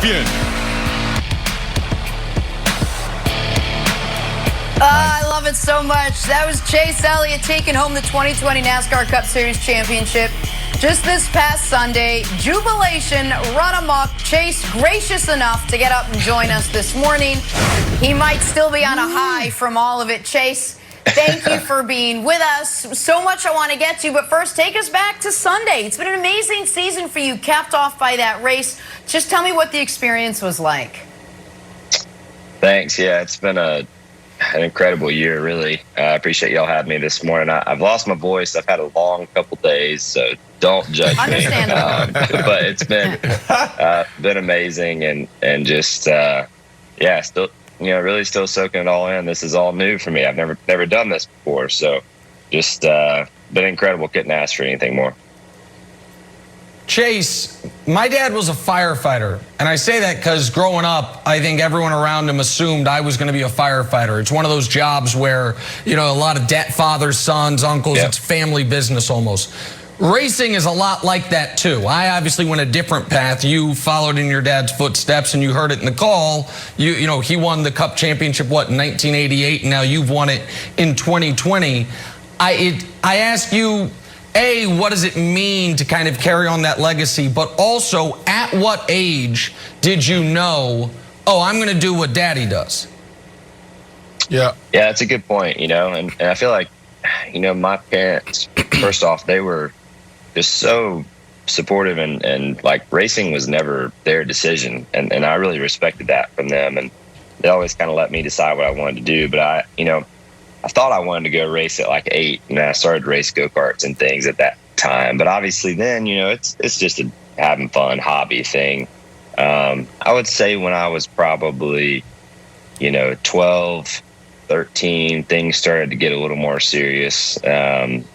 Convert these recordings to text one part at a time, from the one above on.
champion. I love it so much. That was Chase Elliott taking home the 2020 NASCAR Cup Series championship. Just this past Sunday, jubilation run amok. Chase gracious enough to get up and join us this morning. He might still be on a high from all of it. Chase, thank you for being with us. So much I want to get to, but first take us back to Sunday. It's been an amazing season for you, capped off by that race. Just tell me what the experience was like. Thanks. Yeah, it's been an incredible year, really. I appreciate y'all having me this morning. I've lost my voice. I've had a long couple days, so don't judge me. Understandable. But it's been amazing, and just still, really still soaking it all in. This is all new for me. I've never done this before, so just been incredible. Couldn't ask for anything more. Chase, my dad was a firefighter, and I say that because growing up, I think everyone around him assumed I was going to be a firefighter. It's one of those jobs where, a lot of fathers, sons, uncles, It's family business almost. Racing is a lot like that too. I obviously went a different path. You followed in your dad's footsteps, and you heard it in the call. He won the Cup championship, in 1988, and now you've won it in 2020. I ask you, A, what does it mean to kind of carry on that legacy? But also, at what age did you know, I'm going to do what Daddy does? Yeah, that's a good point, and I feel like, my parents, first off, they were just so supportive, and like racing was never their decision. And I really respected that from them. And they always kind of let me decide what I wanted to do. But I thought I wanted to go race at like 8, and I started to race go-karts and things at that time. But obviously then, it's just a having fun hobby thing. I would say when I was probably, 12, 13, things started to get a little more serious. And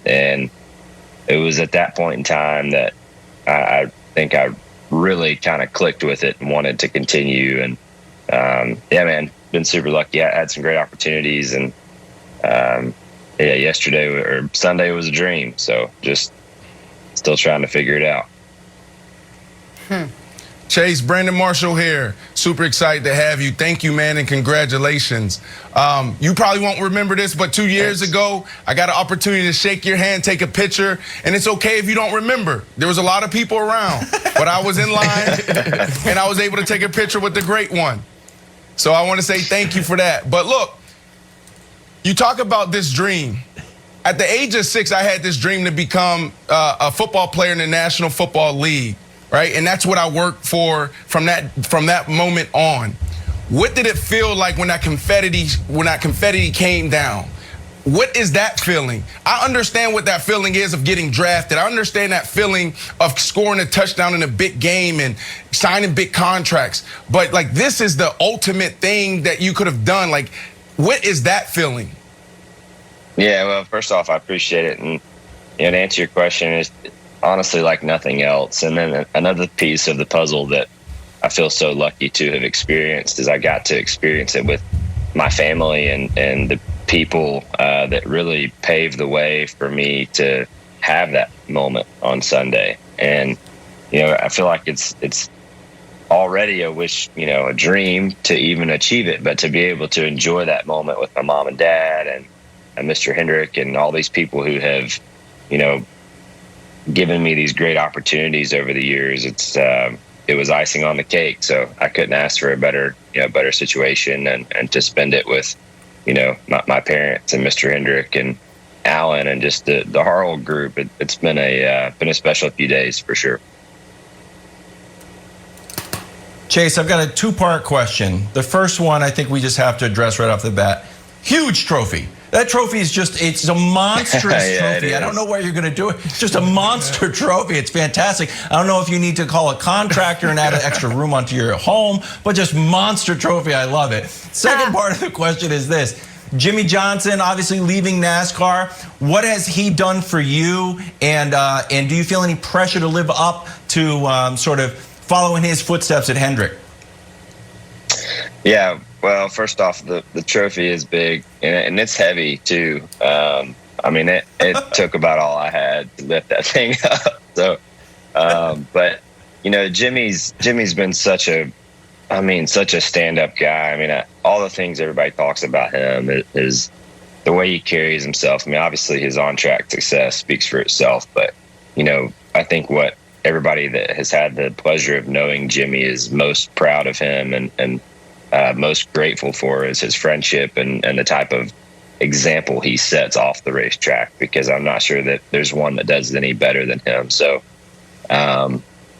it was at that point in time that I think I really kind of clicked with it and wanted to continue. And been super lucky. I had some great opportunities, and yesterday or Sunday was a dream. So just still trying to figure it out. Chase, Brandon Marshall here. Super excited to have you. Thank you, man, and congratulations. You probably won't remember this, but 2 years ago, I got an opportunity to shake your hand, take a picture, and it's okay if you don't remember. There was a lot of people around, but I was in line, and I was able to take a picture with the great one. So I want to say thank you for that. But look, you talk about this dream. At the age of 6, I had this dream to become a football player in the National Football League, right? And that's what I worked for from that moment on. What did it feel like when that confetti came down? What is that feeling? I understand what that feeling is of getting drafted. I understand that feeling of scoring a touchdown in a big game and signing big contracts. But like, this is the ultimate thing that you could have done. Like, what is that feeling? Yeah, well, first off, I appreciate it. And to answer your question, is honestly like nothing else. And then another piece of the puzzle that I feel so lucky to have experienced is I got to experience it with my family and the people that really paved the way for me to have that moment on Sunday. And, I feel like it's already a dream to even achieve it, but to be able to enjoy that moment with my mom and dad and Mr. Hendrick and all these people who have, given me these great opportunities over the years, it was icing on the cake. So I couldn't ask for a better situation and to spend it with, my parents and Mr. Hendrick and Alan and just the whole group. It's been a special few days for sure. Chase, I've got a 2-part question. The first one I think we just have to address right off the bat. Huge trophy. That trophy is it's a monstrous trophy. I don't know where you're going to do it. It's just a monster trophy. It's fantastic. I don't know if you need to call a contractor and add an extra room onto your home, but just monster trophy. I love it. Second part of the question is this. Jimmy Johnson, obviously leaving NASCAR. What has he done for you? And do you feel any pressure to live up to sort of follow in his footsteps at Hendrick? Yeah. Well, first off, the trophy is big and it's heavy too. It took about all I had to lift that thing up. So, but Jimmy's been such a I mean, such a stand-up guy. I mean, all the things everybody talks about him is the way he carries himself. I mean, obviously his on-track success speaks for itself, but, you know, I think what everybody that has had the pleasure of knowing Jimmy is most proud of him and most grateful for is his friendship and the type of example he sets off the racetrack, because I'm not sure that there's one that does it any better than him. So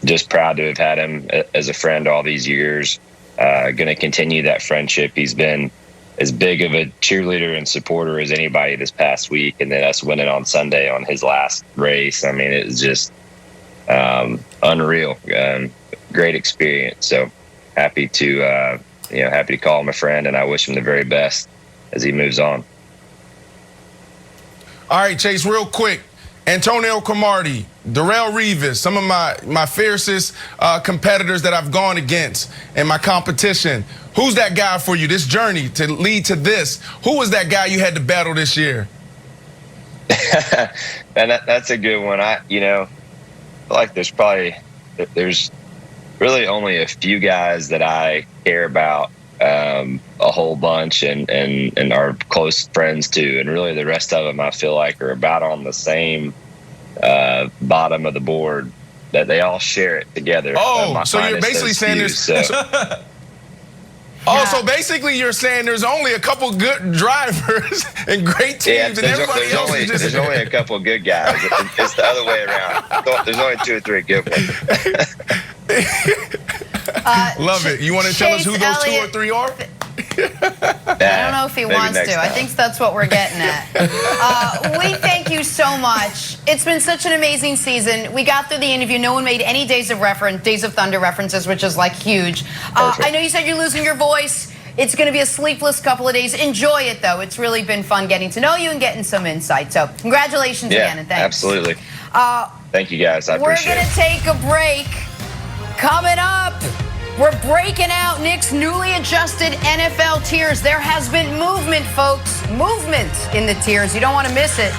just proud to have had him as a friend all these years. Going to continue that friendship. He's been as big of a cheerleader and supporter as anybody this past week, and then us winning on Sunday on his last race. I mean, it was just unreal. Great experience. So happy to call him a friend, and I wish him the very best as he moves on. All right, Chase, real quick. Antonio Cromartie, Darrell Revis, some of my fiercest competitors that I've gone against in my competition. Who's that guy for you, this journey to lead to this? Who was that guy you had to battle this year? And that's a good one. I feel like there's really only a few guys that I care about a whole bunch and are close friends to, and really the rest of them I feel like are about on the same bottom of the board, that they all share it together. So you're basically saying there's so basically you're saying there's only a couple good drivers and great teams, and everybody else is just... There's only a couple good guys. It's the other way around. There's only 2 or 3 good ones. Love it. You want to tell us who those 2 or 3 are? I don't know if he wants to. I think that's what we're getting at. We thank you so much. It's been such an amazing season. We got through the interview. No one made any Days of Thunder references, which is like huge. I know you said you're losing your voice. It's going to be a sleepless couple of days. Enjoy it, though. It's really been fun getting to know you and getting some insight. So congratulations again, and thanks. Absolutely. Thank you, guys. I appreciate it. We're going to take a break. Coming up, we're breaking out Nick's newly adjusted NFL tiers. There has been movement, folks. Movement in the tiers. You don't want to miss it.